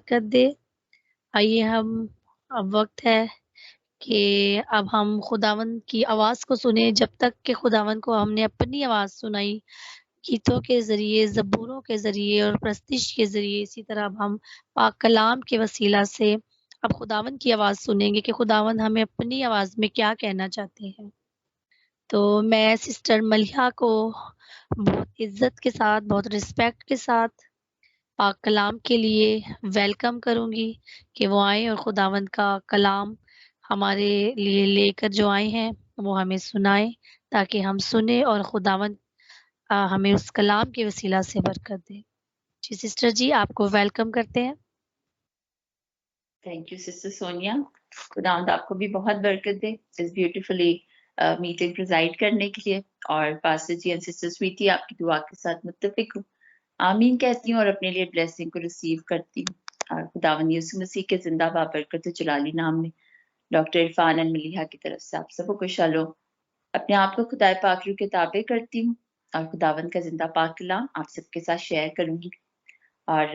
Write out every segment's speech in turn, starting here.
برکت دے۔ آئیے اب وقت ہے کہ اب ہم خداوند کی آواز کو سنیں، جب تک کہ خداوند کو ہم نے اپنی آواز سنائی گیتوں کے ذریعے، زبوروں کے ذریعے اور پرستش کے ذریعے، اسی طرح اب ہم پاک کلام کے وسیلہ سے اب خداوند کی آواز سنیں گے کہ خداوند ہمیں اپنی آواز میں کیا کہنا چاہتے ہیں۔ تو میں سسٹر ملیحہ کو بہت عزت کے ساتھ، بہت رسپیکٹ کے ساتھ پاک کلام کے لیے ویلکم کروں گی کہ وہ آئیں اور خداوند کا کلام ہمارے لیے لے کر جو آئے ہیں وہ ہمیں سنائیں، تاکہ ہم سنیں اور خداوند ہمیں اس کلام کے وسیلہ سے برکت دے۔ جی سسٹر جی، آپ کو ویلکم کرتے ہیں۔ تھینک یو سسٹر سونیا، خداوند آپ کو بھی بہت برکت دے اس بیوٹیفلی میٹنگ پریزائڈ کرنے کے لیے، اور پاسٹر جی اور سسٹر سویٹی آپ کی دعا کے ساتھ متفق ہوں، آمین کہتی ہوں اور اپنے لیے بلیسنگ کو ریسیو کرتی ہوں، اور خداوند یسوع مسیح کے زندہ بابرکت و جلالی نام میں ڈاکٹر عرفان اینڈ ملیحہ کی طرف سے آپ سب کو شالوم۔ اپنے آپ کو خدائے پاک روح کے تابع کرتی ہوں اور خداوند کا زندہ پاک کلام آپ سب کے ساتھ شیئر کروں گی، اور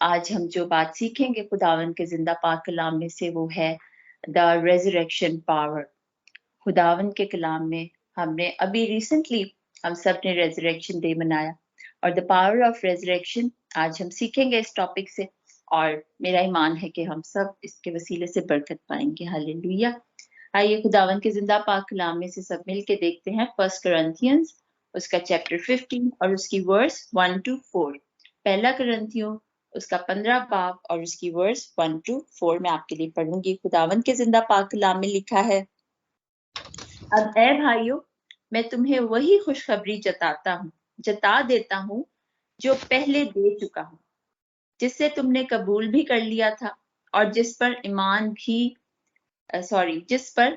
آج ہم جو بات سیکھیں گے خداوند کے زندہ پاک کلام میں سے وہ ہے دا ریزریکشن پاور۔ خداوند کے کلام میں ہم نے ابھی ریسنٹلی ہم سب نے ریزریکشن ڈے منایا، اور دا پاور آف ریزریکشن آج ہم سیکھیں گے اس ٹاپک سے، اور میرا ایمان ہے کہ ہم سب اس کے وسیلے سے برکت پائیں گے۔ ہاللیلویہ۔ آئیے خداوند کے زندہ پاک کلام میں سے سب مل کے دیکھتے ہیں فرسٹ کرنتھینز اس کا چیپٹر 15 اور اس کی ورس 1 to 4۔ پہلا کرنتھیوں اس کا 15 باب اور اس کی ورس 1 to 4 میں آپ کے لیے پڑھوں گی۔ خداوند کے زندہ پاک کلام میں لکھا ہے، اب اے بھائیو، میں تمہیں وہی خوشخبری جتا دیتا ہوں جو پہلے دے چکا ہوں، جس سے تم نے قبول بھی کر لیا تھا اور جس پر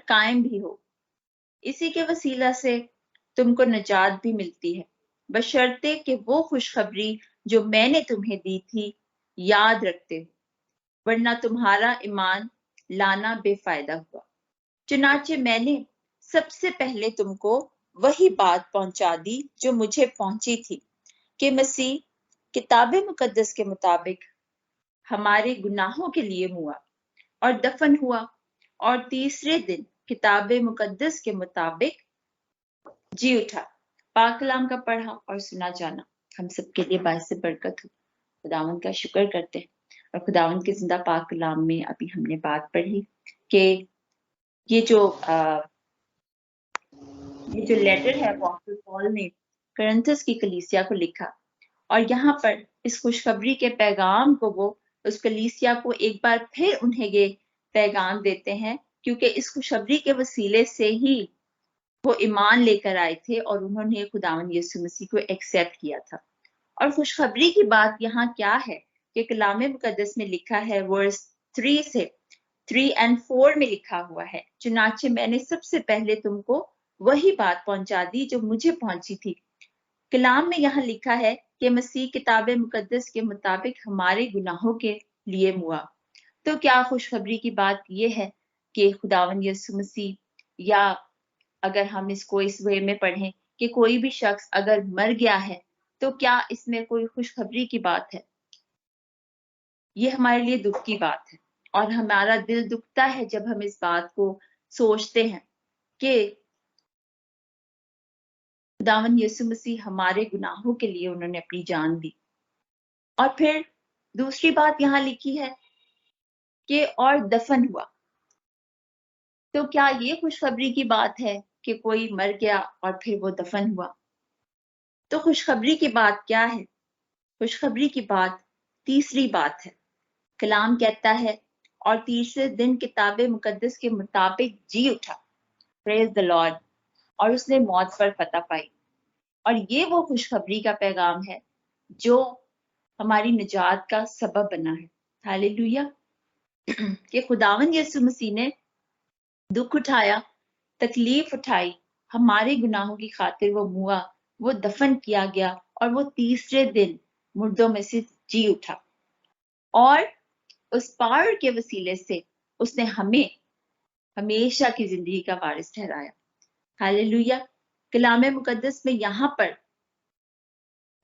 قائم بھی ہو۔ اسی کے وسیلہ سے تم کو نجات بھی ملتی ہے، بشرطے کہ وہ خوشخبری جو میں نے تمہیں دی تھی یاد رکھتے ہو، ورنہ تمہارا ایمان لانا بے فائدہ ہوا۔ چنانچہ میں نے سب سے پہلے تم کو وہی بات پہنچا دی جو مجھے پہنچی تھی، کہ مسیح کتاب مقدس کے مطابق ہمارے گناہوں کے لیے ہوا اور دفن ہوا، اور تیسرے دن کتاب مقدس کے مطابق جی اٹھا۔ پاک کلام کا پڑھا اور سنا جانا ہم سب کے لیے باعث برکت ہو۔ خداوند کا شکر کرتے ہیں، اور خداوند کے زندہ پاک کلام میں ابھی ہم نے بات پڑھی کہ یہ جو لیٹر ہے اپوسٹل پال نے کرنتھس کی کلیسیا کو لکھا، اور یہاں پر اس خوشخبری کے پیغام کو وہ اس کلیسیا کو ایک بار پھر انہیں یہ پیغام دیتے ہیں، کیونکہ اس خوشخبری کے وسیلے سے ہی وہ ایمان لے کر آئے تھے اور انہوں نے خداوند یسوع مسیح کو ایکسیپٹ کیا تھا۔ اور خوشخبری کی بات یہاں کیا ہے کہ کلام مقدس میں لکھا ہے ورس 3 سے 3 and 4 میں لکھا ہوا ہے، چنانچہ میں نے سب سے پہلے تم کو وہی بات پہنچا دی جو مجھے پہنچی تھی۔ کلام میں یہاں لکھا ہے کہ مسیح کتاب مقدس کے مطابق ہمارے گناہوں کے لیے ہوا۔ تو کیا خوشخبری کی بات یہ ہے کہ خداوند یسوع مسیح، یا اگر ہم اس کو اس وے میں پڑھیں کہ کوئی بھی شخص اگر مر گیا ہے تو کیا اس میں کوئی خوشخبری کی بات ہے؟ یہ ہمارے لیے دکھ کی بات ہے، اور ہمارا دل دکھتا ہے جب ہم اس بات کو سوچتے ہیں کہ خداوند یسوع مسیح ہمارے گناہوں کے لیے انہوں نے اپنی جان دی۔ اور پھر دوسری بات یہاں لکھی ہے کہ اور دفن ہوا۔ تو کیا یہ خوشخبری کی بات ہے کہ کوئی مر گیا اور پھر وہ دفن ہوا؟ تو خوشخبری کی بات کیا ہے؟ خوشخبری کی بات تیسری بات ہے۔ کلام کہتا ہے اور تیسرے دن کتاب مقدس کے مطابق جی اٹھا، پریز دی لارڈ، اور اس نے موت پر فتح پائی۔ اور یہ وہ خوشخبری کا پیغام ہے جو ہماری نجات کا سبب بنا ہے۔ ہاللیلویہ۔ کہ خداوند یسوع مسیح نے دکھ اٹھایا، تکلیف اٹھائی، ہمارے گناہوں کی خاطر وہ ہوا، وہ دفن کیا گیا، اور وہ تیسرے دن مردوں میں سے جی اٹھا، اور اس پاور کے وسیلے سے اس نے ہمیں ہمیشہ کی زندگی کا وارث ٹھہرایا۔ ہاللیلویہ۔ کلام مقدس میں یہاں پر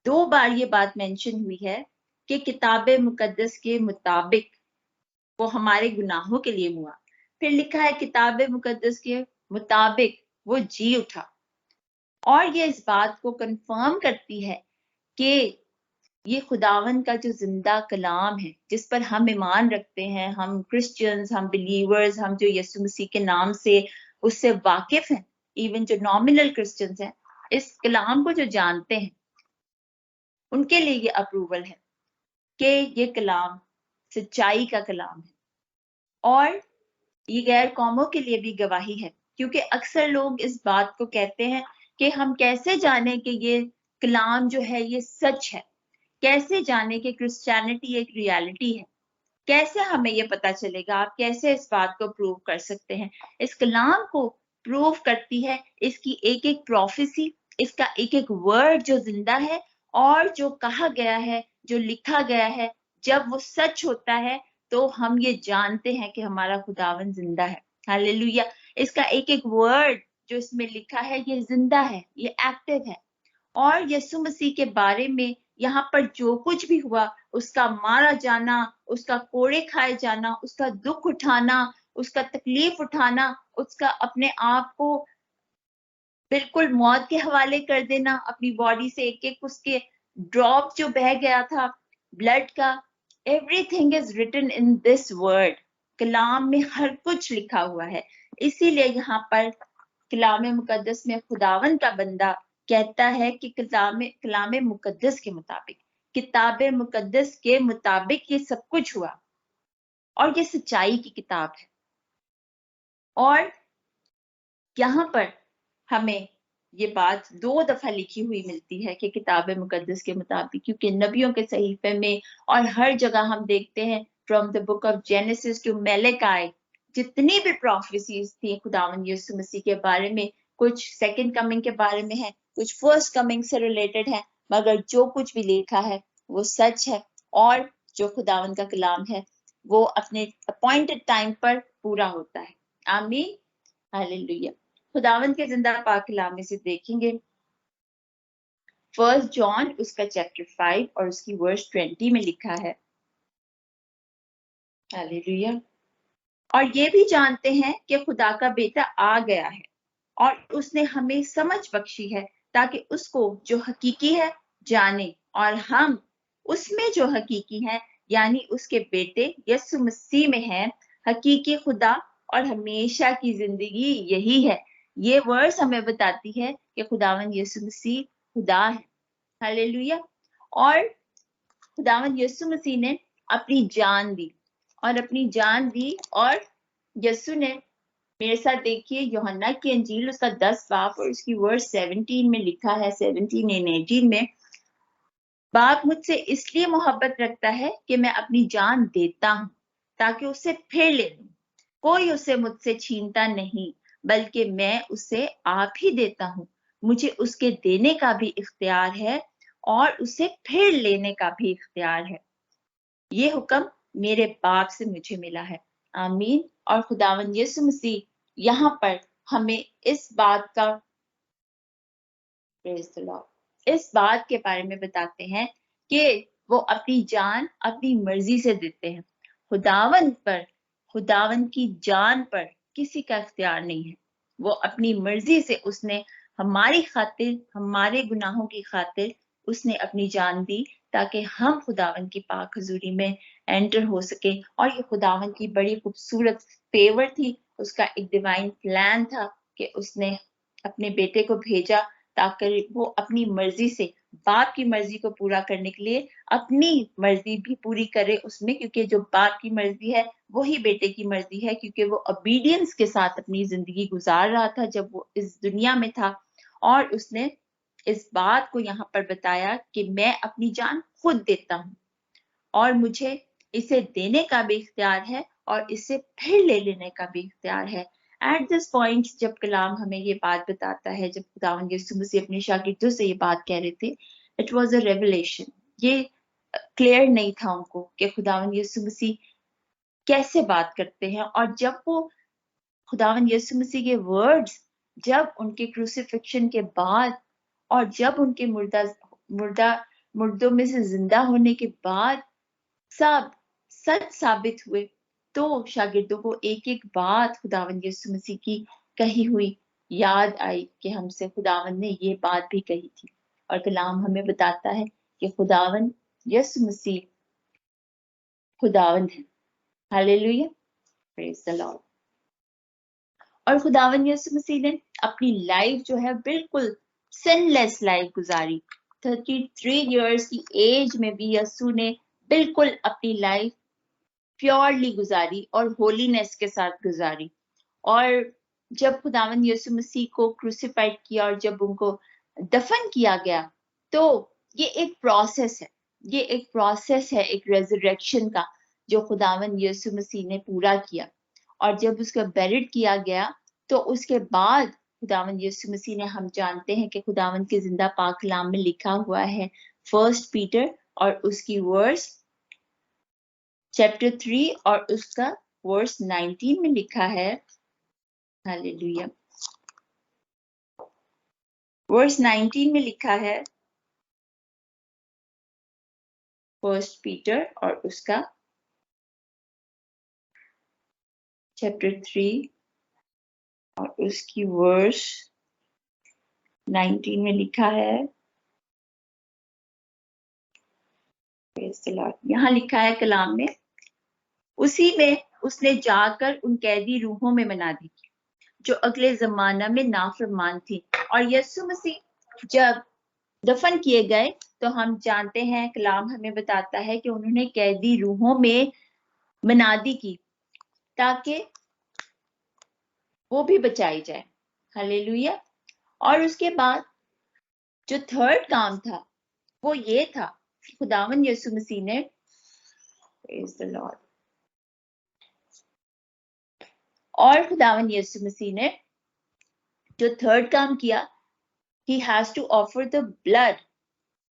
2 بار یہ بات مینشن ہوئی ہے کہ کتاب مقدس کے مطابق وہ ہمارے گناہوں کے لیے ہوا. پھر لکھا ہے کتاب مقدس کے مطابق وہ جی اٹھا. اور یہ اس بات کو کنفرم کرتی ہے کہ یہ خداوند کا جو زندہ کلام ہے جس پر ہم ایمان رکھتے ہیں، ہم کرسچنز، ہم بلیورز، ہم جو یسوع مسیح کے نام سے اس سے واقف ہیں، ایون جو نامنل کرسچنز ہیں، اس کلام کو جو جانتے ہیں ان کے لیے یہ اپروول ہے کہ یہ کلام سچائی کا کلام ہے. اور یہ غیر قوموں کے لیے بھی گواہی ہے، کیونکہ اکثر لوگ اس بات کو کہتے ہیں کہ ہم کیسے جانیں کہ یہ کلام جو ہے یہ سچ ہے، کیسے جانیں کہ کرسچینٹی ایک ریالٹی ہے، کیسے ہمیں یہ پتا چلے گا؟ آپ کیسے اس بات کو پروو کر سکتے ہیں؟ اس کلام کو پروو کرتی ہے اس کی ایک ایک پروفیسی، اس کا ایک ایک ورڈ جو زندہ ہے اور جو کہا گیا ہے، جو لکھا گیا ہے. جب وہ سچ ہوتا ہے تو ہم یہ جانتے ہیں کہ ہمارا خداوند زندہ ہے. ہاللیلویا. اس کا ایک ایک ورڈ جو اس میں لکھا ہے یہ زندہ ہے، یہ ایکٹیو ہے. اور یسوع مسیح کے بارے میں یہاں پر جو کچھ بھی ہوا، اس کا مارا جانا، اس کا کوڑے کھائے جانا، اس کا دکھ اٹھانا، اس کا تکلیف اٹھانا، اس کا اپنے آپ کو بالکل موت کے حوالے کر دینا، اپنی باڈی سے ایک ایک اس کے ڈراپ جو بہ گیا تھا بلڈ کا، every thing is written in this word. کلام میں ہر کچھ لکھا ہوا ہے. اسی لیے یہاں پر کلام مقدس میں خداوند کا بندہ کہتا ہے کہ کلام مقدس کے مطابق، کتاب مقدس کے مطابق یہ سب کچھ ہوا اور یہ سچائی کی کتاب ہے. اور یہاں پر ہمیں یہ بات 2 دفعہ لکھی ہوئی ملتی ہے کہ کتاب مقدس کے مطابق، کیونکہ نبیوں کے صحیفے میں اور ہر جگہ ہم دیکھتے ہیں from the book of Genesis to Malachi جتنی بھی پروفیسیز تھی خداوند یسوع مسیح کے بارے میں، کچھ سیکنڈ کمنگ کے بارے میں ہے، کچھ فرسٹ کمنگ سے ریلیٹڈ ہے، مگر جو کچھ بھی لکھا ہے وہ سچ ہے. اور جو خداوند کا کلام ہے وہ اپنے اپوائنٹڈ ٹائم پر پورا ہوتا ہے. آمین. ہاللیلویہ. خداوند کے زندہ پاک کلام میں سے دیکھیں گے فرسٹ جان اس کا چیپٹر 5 اور اس کی ورس 20 میں لکھا ہے. ہاللیلویہ. اور یہ بھی جانتے ہیں کہ خدا کا بیٹا آ گیا ہے اور اس نے ہمیں سمجھ بخشی ہے تاکہ اس کو جو حقیقی ہے جانے، اور ہم اس میں جو حقیقی ہیں یعنی اس کے بیٹے یسوع مسیح میں ہیں حقیقی خدا، اور ہمیشہ کی زندگی یہی ہے. یہ ورس ہمیں بتاتی ہے کہ خداوند یسوع مسیح خدا ہے. ہاللیلویہ. اور خداوند یسوع مسیح نے اپنی جان دی اور اپنی جان دی، اور یسوع نے، میرے ساتھ دیکھیے یوحنا کی انجیل اس کا 10 باب اور اس کی ورس 17 میں لکھا ہے، 17 and 18 میں، باپ مجھ سے اس لیے محبت رکھتا ہے کہ میں اپنی جان دیتا ہوں تاکہ اسے پھر لے لوں. کوئی اسے مجھ سے چھینتا نہیں بلکہ میں اسے آپ ہی دیتا ہوں. مجھے اس کے دینے کا بھی اختیار ہے اور اسے پھر لینے کا بھی اختیار ہے. یہ حکم میرے باپ سے مجھے ملا ہے. آمین. اور خداوند یسوع مسیح یہاں پر ہمیں اس بات کے بارے میں بتاتے ہیں کہ وہ اپنی جان اپنی مرضی سے دیتے ہیں. خداوند کی جان پر کسی کا اختیار نہیں ہے. وہ اپنی مرضی سے اس نے ہماری خاطر، ہمارے گناہوں کی خاطر اس نے اپنی جان دی تاکہ ہم خداوند کی پاک حضوری میں انٹر ہو سکے. اور یہ خداوند کی بڑی خوبصورت فیور تھی، اس کا ایک ڈیوائن پلان تھا کہ اس نے اپنے بیٹے کو بھیجا تاکہ وہ اپنی مرضی سے، باپ کی مرضی کو پورا کرنے کے لیے اپنی مرضی بھی پوری کرے اس میں، کیونکہ جو باپ کی مرضی ہے وہی بیٹے کی مرضی ہے، کیونکہ وہ اوبیڈینس کے ساتھ اپنی زندگی گزار رہا تھا جب وہ اس دنیا میں تھا. اور اس نے اس بات کو یہاں پر بتایا کہ میں اپنی جان خود دیتا ہوں اور مجھے اسے دینے کا بھی اختیار ہے اور اسے پھر لے لینے کا بھی اختیار ہے. ایٹ دس پوائنٹ جب کلام ہمیں یہ بات بتاتا ہے، جب خداوند یسوع مسیح اپنے شاگردوں سے یہ بات کہہ رہے تھے، اٹ واز اے ریویلیشن. یہ کلیئر نہیں تھا ان کو کہ خداوند یسوع مسیح کیسے بات کرتے ہیں. اور جب وہ خداوند یسوع مسیح کے ورڈز جب ان کے کروسیفکشن کے بعد اور جب ان کے مردہ मुर्दों में से जिंदा होने के बाद सब सच साबित हुए, तो शागिर्दों को एक एक बात खुदावंद यीशु मसीह की कही हुई याद आई कि हमसे खुदावंद ने ये बात भी कही थी। और कलाम हमें बताता है कि खुदावंद यीशु मसीह खुदावंद है। Hallelujah, praise the Lord. और खुदावंद यीशु मसीह ने अपनी लाइफ जो है बिल्कुल सिनलेस लाइफ गुजारी। 33 इयर्स की एज में भी यीशु ने बिल्कुल अपनी लाइफ प्योरली गुजारी और होलीनेस के साथ गुजारी। और जब खुदावंद यीशु मसीह को क्रूसिफाइड किया और जब उनको दफन किया गया, तो ये एक प्रोसेस है, ये एक प्रोसेस है एक रेजरेक्शन का जो खुदावंद यीशु मसीह ने पूरा किया। और जब उसका बेरिड किया गया तो उसके बाद खुदावंद यीशु मसीह ने, हम जानते हैं कि खुदावंद के जिंदा पाक कलाम में लिखा हुआ है 1 पीटर और उसकी वर्स चैप्टर 3 और उसका वर्स 19 में लिखा है, हालेलुया, वर्स 19 में लिखा है 1 पीटर और उसका चैप्टर 3 और उसकी वर्स 19 में लिखा है, यहाँ लिखा है कलाम में, उसी में उसने जाकर उन कैदी रूहों में मना दी जो अगले जमाना में नाफरमान थी। और यीशु मसीह जब दफन किए गए तो हम जानते हैं कलाम हमें बताता है कि उन्होंने कैदी रूहों में मनादी की ताकि वो भी बचाई जाए। हालेलुया। और उसके बाद जो थर्ड काम था वो ये था कि खुदावंद यीशु मसीह ने, प्रेज द लॉर्ड, और खुदावंद यीशु मसीह ने जो थर्ड काम किया, he has to offer the blood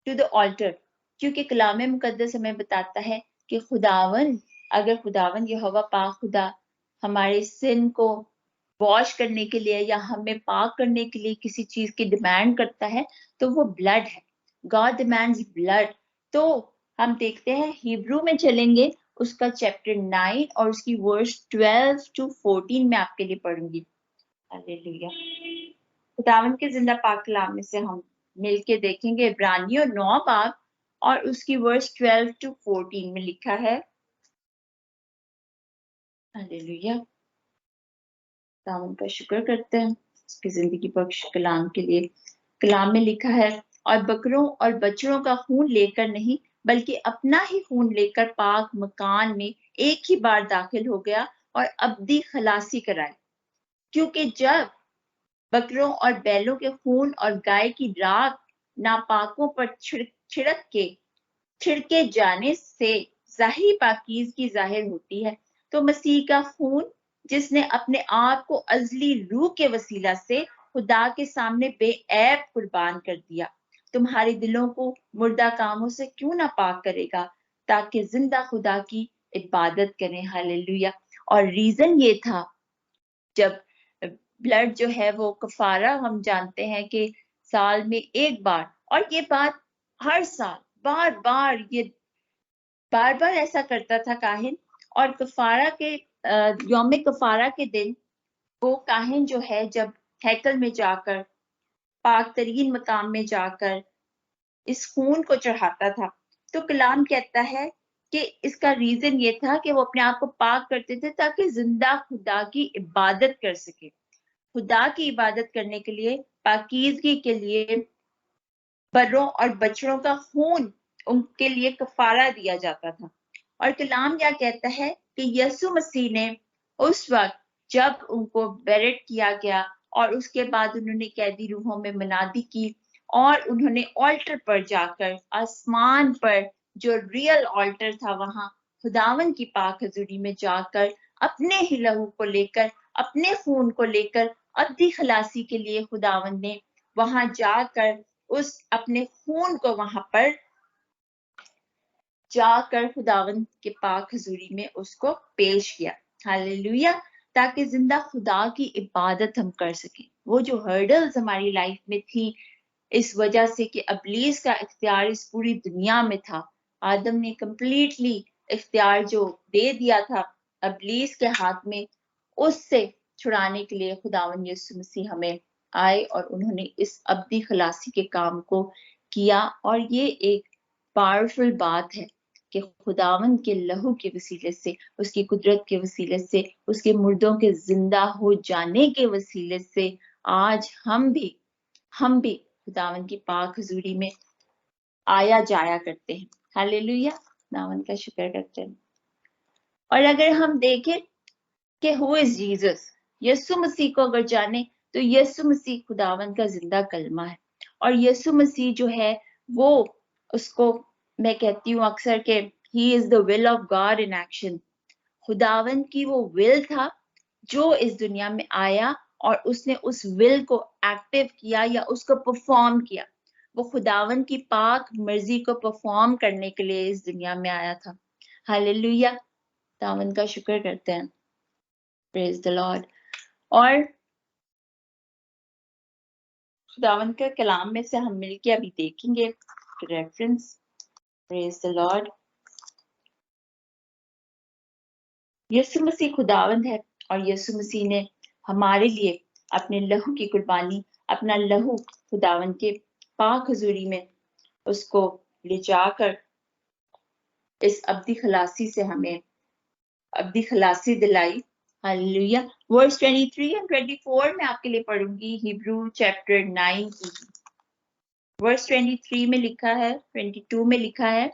to the altar, क्योंकि कलाम मुकद्दस हमें बताता है कि खुदावन, अगर खुदावन यहोवा पाक खुदा हमारे सिन को वॉश करने के लिए या हमें पाक करने के लिए किसी चीज की डिमांड करता है तो वो ब्लड है। God demands blood. तो हम देखते हैं हिब्रू में चलेंगे, उसका चैप्टर 9 और उसकी वर्स 12 to 14 में आपके लिए पढ़ूंगी। हालेलुया। खुदावंद के जिंदा पाक कलाम में से हम मिलके देखेंगे इब्रानियों 9 बाब और उसकी वर्स 12 to 14 में लिखा है, हालेलुया। खुदावंद का शुक्र करते हैं उसकी जिंदगी बख्श कलाम के लिए। कलाम में लिखा है, और बकरों और बछड़ों का खून लेकर नहीं बल्कि अपना ही खून लेकर पाक मकान में एक ही बार दाखिल हो गया और अब्दी खलासी कराई। क्योंकि जब बकरों और बैलों के खून और गाय की राख नापाकों पर छिड़के जाने से जाहिर पाकीज़गी जाहिर होती है, तो मसीह का खून जिसने अपने आप को अज़ली रूह के वसीला से खुदा के सामने बेऐब कुर्बान कर दिया, तुम्हारे दिलों को मुर्दा कामों से क्यों ना पाक करेगा, ताकि जिंदा खुदा की इबादत करें। हालेलुया। और रीजन ये था, जब ब्लड जो है वो कफारा, हम जानते हैं कि साल में एक बार, और ये बात हर साल बार बार ऐसा करता था काहिन। और कफारा के यौम कफारा के दिन वो काहिन जो है जब हैकल में जाकर पाक तरीन मकाम में जाकर इस खून को चढ़ाता था, तो कलाम कहता है कि इसका रीजन ये था कि वो अपने आप को पाक करते थे ताकि जिंदा खुदा की इबादत कर सके। खुदा की इबादत करने के लिए, पाकीज़गी के लिए बर्रों और बछड़ों का खून उनके लिए कफारा दिया जाता था। और कलाम क्या कहता है कि यीशु मसीह ने उस वक्त जब उनको बेरेट किया गया और उसके बाद उन्होंने कैदी रूहों में मनादी की और उन्होंने ऑल्टर पर जाकर, आसमान पर जो रियल ऑल्टर था, वहां खुदावन की पाक हजूरी में जाकर अपने ही लहू को लेकर, अपने खून को लेकर अब्दी खलासी के लिए खुदावन ने वहां जाकर उस अपने खून को वहां पर जाकर खुदावन के पाक हजूरी में उसको पेश किया। हालेलुया। ताकि जिंदा खुदा की इबादत हम कर सकें। वो जो हर्डल्स हमारी लाइफ में थी, इस वजह से कि इब्लीस का इख्तियार इस पूरी दुनिया में था। आदम ने कंप्लीटली इख्तियार जो दे दिया था इब्लीस के हाथ में, उससे छुड़ाने के लिए खुदावंद यीशु मसीह हमें आए और उन्होंने इस अब्दी खलासी के काम को किया। और ये एक पावरफुल बात है कि खुदावंद के लहू के वसीले से, उसकी कुदरत के वसीले से, उसके मुर्दों के जिंदा हो जाने के वसीले से आज हम भी खुदावंद की पाक हुजूरी में आया जाया करते हैं। हालेलुया, खुदावंद का शुक्र करते हैं। और अगर हम देखें कि हु इज जीसस, यीशु मसीह को अगर जाने तो यीशु मसीह खुदावंद का जिंदा कलमा है। और यीशु मसीह जो है वो, उसको मैं कहती हूँ अक्सर के he is the will of God in action. खुदावंद की वो विल था जो इस दुनिया में आया और उसने उस विल को एक्टिव किया या उसको परफॉर्म किया। वो खुदावंद की पाक मर्जी को परफॉर्म करने के लिए इस दुनिया में आया था। हालेलुया, खुदावंद का शुक्र करते हैं। Praise the Lord. और खुदावंद के कलाम में से हम मिलके अभी देखेंगे रेफरेंस। Praise the lord. यीशु मसीह खुदावंद है और यीशु मसीह ने हमारे लिए अपने लहू की कुर्बानी, अपना लहू खुदावंद के पाक हुजूरी में उसको ले जाकर इस अब्दी खलासी से हमें अब्दी खलासी दिलाई। हालेलुया। वर्स 23 और 24 में आपके लिए पढ़ूंगी हिब्रू चैप्टर 9 की। वर्स 23 में लिखा है, 22 में लिखा है,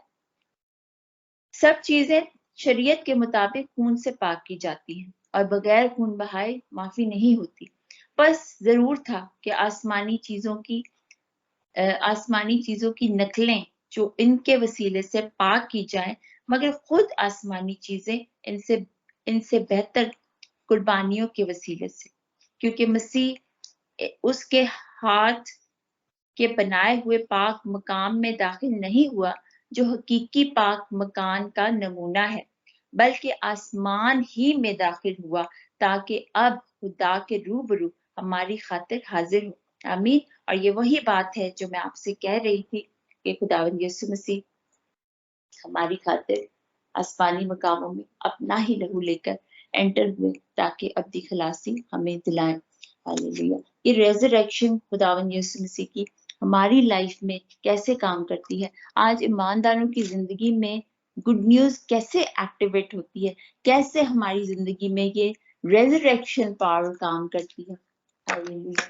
सब चीजें शरीयत के मुताबिक खून से पाक की जाती हैं और बगैर खून बहाए माफी नहीं होती। बस जरूर था कि आसमानी चीजों की नकलें जो इनके वसीले से पाक की जाए, मगर खुद आसमानी चीजें इनसे बेहतर कुर्बानियों के वसीले से, क्योंकि मसीह उसके हाथ के बनाए हुए पाक मकाम में दाखिल नहीं हुआ जो हकीकी पाक मकान का नमूना है, बल्कि आसमान ही में दाखिल हुआ ताकि अब खुदा के रूबरू हमारी खातिर हाजिर हो। आमीन। और ये वही बात है जो मैं आपसे कह रही थी कि खुदावंद यीशु मसीह हमारी खातिर आसमानी मकामों में अपना ही लहू लेकर एंटर हुए ताकि अब्दी खलासी हमें दिलाएं। हालेलुया। ये रेजरेक्शन खुदावंद यीशु मसीह की हमारी लाइफ में कैसे काम करती है, आज ईमानदारों की जिंदगी में गुड न्यूज कैसे एक्टिवेट होती है, कैसे हमारी जिंदगी में ये रेजरेक्शन पावर काम करती है। हालेलुया।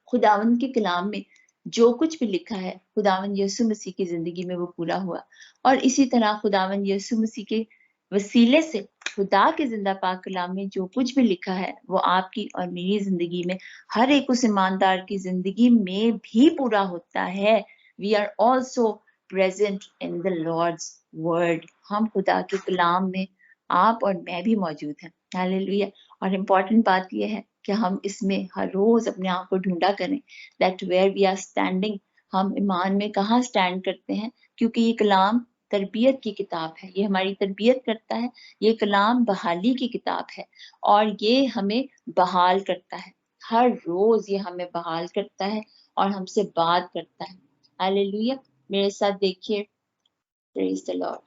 खुदावंद के कलाम में जो कुछ भी लिखा है खुदावंद यीशु मसीह की जिंदगी में वो पूरा हुआ। और इसी तरह खुदावंद यीशु मसीह के वसीले से खुदा के जिंदा पाक कलाम में जो कुछ भी लिखा है वो आपकी और मेरी जिंदगी में, हर एक उस ईमानदार की जिंदगी में भी पूरा होता है। We are also present in the Lord's word. हम खुदा के कलाम में आप और मैं भी मौजूद हैं। हालेलुया। और इम्पोर्टेंट बात यह है कि हम इसमें हर रोज अपने आप को ढूंढा करें that where we are standing, हम ईमान में कहाँ स्टैंड करते हैं, क्योंकि ये कलाम तरबियत की किताब है, ये हमारी तरबियत करता है। ये कलाम बहाली की किताब है और ये हमें बहाल करता है। हर रोज ये हमें बहाल करता है और हमसे बात करता है। हालेलुया। मेरे साथ देखिए, प्रेज द लॉर्ड।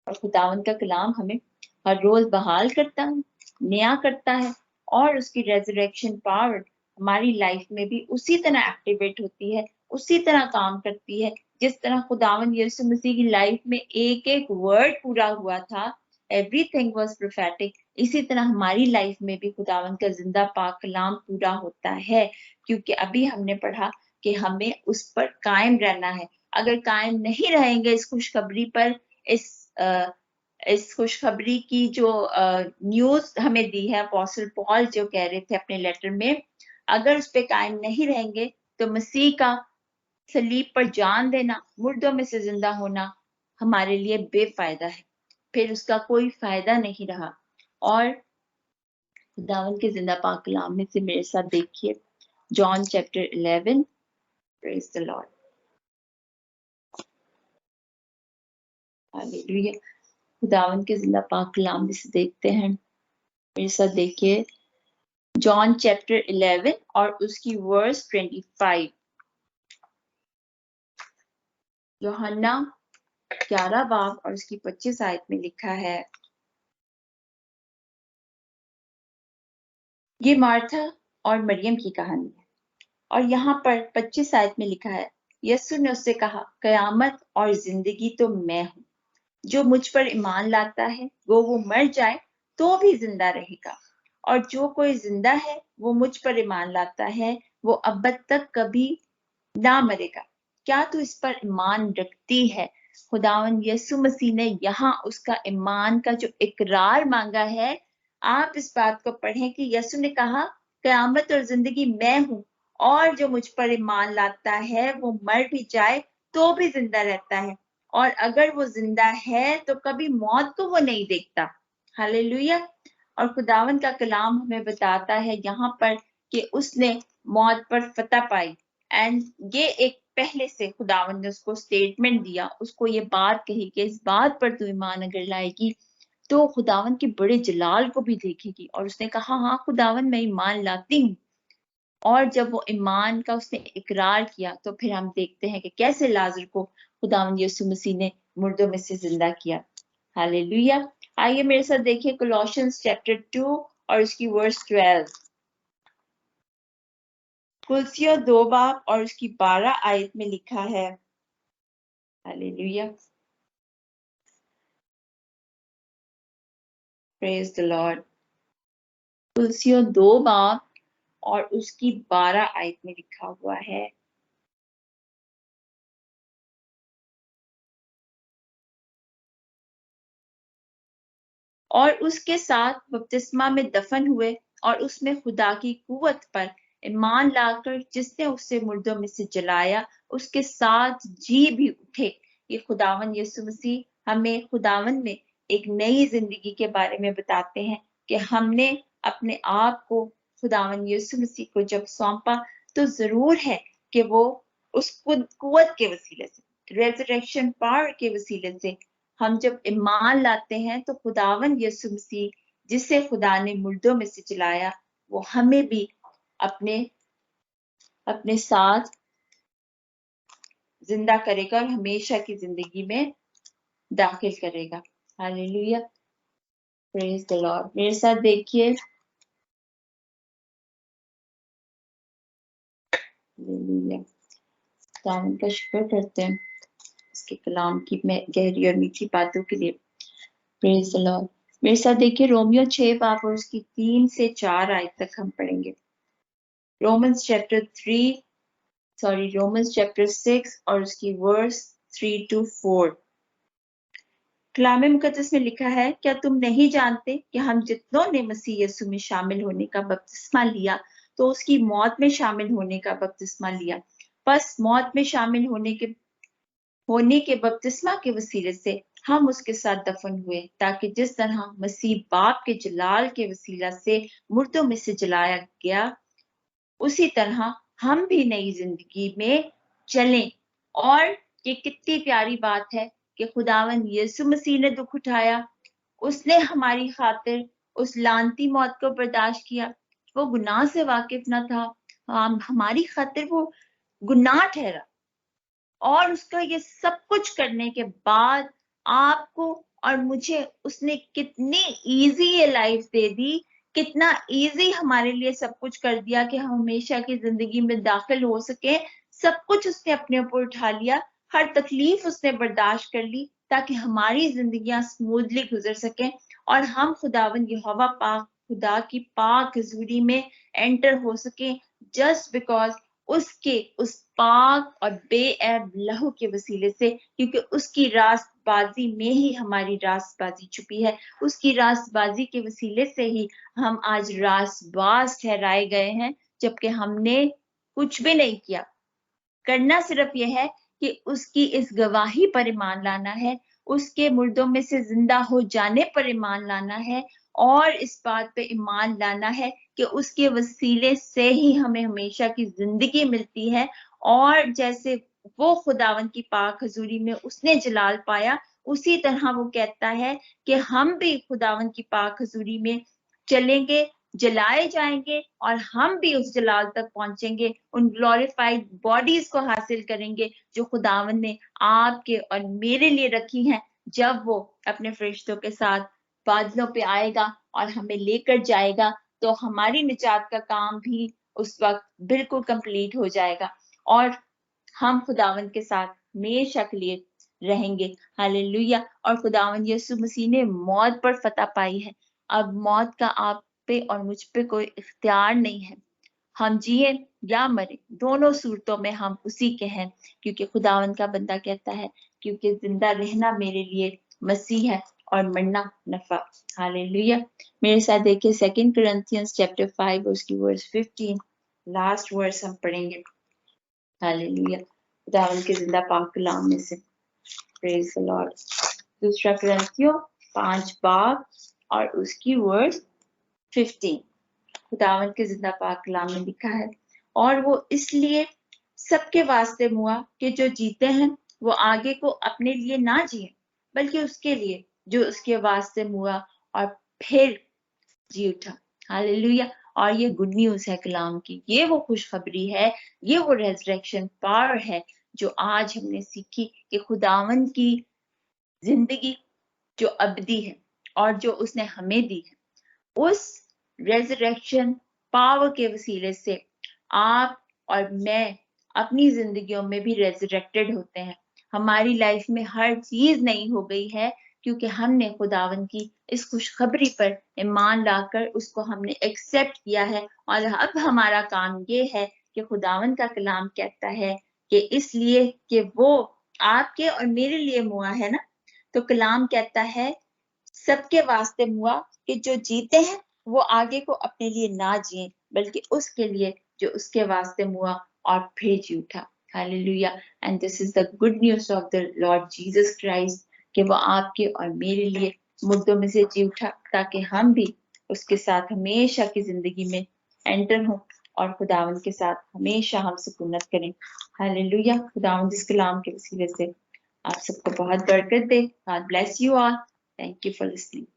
और खुदावंद का कलाम हमें हर रोज बहाल करता है, नया करता है और उसकी रेजरेक्शन पावर हमारी लाइफ में भी उसी तरह एक्टिवेट होती है, उसी तरह काम करती है जिस तरह खुदावंद यीशु मसीह की लाइफ में एक एक वर्ड पूरा हुआ था, एवरीथिंग वाज प्रोफेटिक। इसी तरह हमारी लाइफ में भी खुदावंद का जिंदा पाक कलाम पूरा होता है, क्योंकि अभी हमने पढ़ा कि हमें उस पर कायम रहना है। अगर कायम नहीं रहेंगे इस खुशखबरी पर, इस खुशखबरी की जो न्यूज हमें दी है अपोस्टल पॉल जो कह रहे थे अपने लेटर में, अगर उस पे कायम नहीं रहेंगे तो मसीह का सलीब पर जान देना, मुर्दों में से जिंदा होना हमारे लिए बेफायदा है, फिर उसका कोई फायदा नहीं रहा। और खुदावंद के जिंदा पाक कलाम में से मेरे साथ देखिए John chapter 11। Praise the Lord. Hallelujah. खुदावंद के जिंदा पाक कलाम में से देखते हैं, मेरे साथ देखिए जॉन चैप्टर 11 और उसकी वर्स 25। यूहन्ना 11 बाब और उसकी 25 आयत में लिखा है, ये मार्था और मरियम की कहानी है। और यहाँ पर 25 आयत में लिखा है, यीशु ने उससे कहा, कयामत और जिंदगी तो मैं हूँ। जो मुझ पर ईमान लाता है वो मर जाए तो भी जिंदा रहेगा, और जो कोई जिंदा है वो मुझ पर ईमान लाता है वो अब तक कभी ना मरेगा। क्या तू इस पर ईमान रखती है? खुदावंद यीशु मसीह ने यहाँ उसका ईमान का जो इकरार मांगा है। आप इस बात को पढ़ें कि यीशु ने कहा, कयामत और जिंदगी मैं हूँ, और जो मुझ पर ईमान लाता है वो मर भी जाए तो भी जिंदा रहता है, और अगर वो जिंदा है तो कभी मौत को वो नहीं देखता। हालेलुया। और खुदावंद का कलाम हमें बताता है यहाँ पर कि उसने मौत पर फतह पाई। एंड ये एक पहले से खुदावंद ने उसको स्टेटमेंट दिया, उसको ये बात कही कि इस बात पर तू ईमान अगर लाएगी तो खुदावंद के बड़े जलाल को भी देखेगी। और उसने कहा, हाँ खुदावंद मैं ईमान लाती हूँ। और जब वो ईमान का उसने इकरार किया तो फिर हम देखते हैं कि कैसे लाजर को खुदावंद यीशु मसीह ने मुर्दों में से जिंदा किया। हालेलुया। आइए मेरे साथ देखिए कोलोशियंस चैप्टर 2 और उसकी वर्स 12। कुलसियों 2 बाब और उसकी 12 आयत में लिखा है, हालेलुया, प्रेज द लॉर्ड। कुलसियों 2 बाब और उसकी 12 आयत में लिखा हुआ है, और उसके साथ बपतिस्मा में दफन हुए और उसमें खुदा की कुव्वत पर ईमान लाकर जिसने उससे मुर्दों में से जलाया उसके साथ जी भी उठे। ये खुदावन यीशु मसीह हमें खुदावन में एक नई जिंदगी के बारे में बताते हैं कि हमने अपने आप को खुदावन यीशु मसीह को जब सौंपा तो जरूर है कि वो उस कुव्वत के वसीले से, रेजरेक्शन पावर के वसीले से हम जब ईमान लाते हैं तो खुदावन यीशु मसीह जिसे खुदा ने मुर्दों में से जलाया वो हमें भी अपने साथ जिंदा करेगा और हमेशा की जिंदगी में दाखिल करेगा। Hallelujah, praise the Lord. मेरे साथ देखिए, हालेलुया, खुदावन का शुक्र करते हैं उसके कलाम की गहरी और मीठी बातों के लिए। Praise the Lord. मेरे साथ देखिए रोमियो 6 बाब और उसकी 3 से 4 आयत तक हम पढ़ेंगे। रोमन्स चैप्टर 6 और उसकी वर्स 3 to 4। कलाम मुकद्दस में लिखा है, क्या तुम नहीं जानते कि हम जितनों ने मसीह यीशु में शामिल होने का बपतिस्मा लिया तो उसकी मौत में शामिल होने का बपतिस्मा लिया। बस मौत में शामिल होने के बपतिस्मा के वसीले से हम उसके साथ दफन हुए, ताकि जिस तरह मसीह बाप के जलाल के वसीला से मुर्दों में से जलाया गया उसी तरह हम भी नई जिंदगी में चलें। और ये कितनी प्यारी बात है कि खुदावन यीशु मसीह ने दुख उठाया, उसने हमारी खातिर उस लानती मौत को बर्दाश्त किया। वो गुनाह से वाकिफ न था, हमारी खातिर वो गुनाह ठहरा, और उसका ये सब कुछ करने के बाद आपको और मुझे उसने कितनी इजी ये लाइफ दे दी, कितना इजी हमारे लिए सब कुछ कर दिया कि हम हमेशा की जिंदगी में दाखिल हो सके। सब कुछ उसने अपने ऊपर उठा लिया, हर तकलीफ उसने बर्दाश्त कर ली ताकि हमारी जिंदगियां स्मूथली गुजर सकें और हम खुदावन यहोवा पाक खुदा की पाक हजूरी में एंटर हो सके, जस्ट बिकॉज उसके उस पाक और बेऐब लहू के वसीले से, क्योंकि उसकी रास्तबाजी में ही हमारी रास्तबाजी छुपी है। उसकी रास्तबाजी के वसीले से ही हम आज रास्तबाज ठहराए गए हैं, जबकि हमने कुछ भी नहीं किया। करना सिर्फ यह है कि उसकी इस गवाही पर ईमान लाना है, उसके मुर्दों में से जिंदा हो जाने पर ईमान लाना है, और इस बात पे ईमान लाना है कि उसके वसीले से ही हमें हमेशा की जिंदगी मिलती है। और जैसे वो खुदावन की पाक हजूरी में उसने जलाल पाया, उसी तरह वो कहता है कि हम भी खुदावन की पाक हजूरी में चलेंगे, जलाए जाएंगे और हम भी उस जलाल तक पहुंचेंगे, उन ग्लोरीफाइड बॉडीज को हासिल करेंगे जो खुदावन ने आपके और मेरे लिए रखी हैं, जब वो अपने फरिश्तों के साथ बादलों पे आएगा और हमें लेकर जाएगा, तो हमारी निजात का काम भी उस वक्त बिल्कुल कंप्लीट हो जाएगा और हम खुदावन के साथ हमेशा के लिए रहेंगे। हालेलुया। और खुदावन यीशु मसीह ने मौत पर फतह पाई है। अब मौत का आप पे और मुझ पे कोई इख्तियार नहीं है। हम जिए या मरे, दोनों सूरतों में हम उसी के हैं, क्योंकि खुदावन का बंदा कहता है, क्योंकि जिंदा रहना मेरे लिए मसीह है और मरना नफा। हालेलुया। मेरे साथ देखिए 2 Corinthians chapter 5 उसकी वर्स 15, लास्ट वर्स हम पढ़ेंगे। हालेलुया। खुदावन के जिंदा पाक कलाम में से, प्रेज द लॉर्ड। 2 Corinthians 5 बाब और उसकी वर्स 15, खुदावन के जिंदा पाक कलाम में लिखा है, और वो इसलिए सबके वास्ते हुआ कि जो जीते हैं वो आगे को अपने लिए ना जिए, बल्कि उसके लिए जो उसके वास्ते हुआ और फिर जी उठा। हालेलुया। और ये गुड न्यूज है कलाम की, ये वो खुशखबरी है, ये वो रेजरेक्शन पावर है जो आज हमने सीखी कि खुदावन की जिंदगी जो अबदी है और जो उसने हमें दी है, उस रेजरेक्शन पावर के वसीले से आप और मैं अपनी जिंदगियों में भी रेजरेक्टेड होते हैं। हमारी लाइफ में हर चीज नई हो गई है, क्योंकि हमने खुदावन की इस खुशखबरी पर ईमान लाकर उसको हमने एक्सेप्ट किया है। और अब हमारा काम ये है कि खुदावन का कलाम कहता है कि इसलिए कि वो आपके और मेरे लिए मुआ है ना, तो कलाम कहता है सबके वास्ते मुआ कि जो जीते हैं वो आगे को अपने लिए ना जिए, बल्कि उसके लिए जो उसके वास्ते मुआ और फिर जी उठा। Hallelujah. And this is the good news of the Lord Jesus Christ, कि वो आपके और मेरे लिए मुर्दों में से जी उठा, ताकि हम भी उसके साथ हमेशा की जिंदगी में एंटर हों और खुदावंद के साथ हमेशा हम सुकूनत करें। हालेलुया। खुदावंद इस कलाम के वसीले से आप सबको बहुत बरकत दे। God bless you all. Thank you for listening.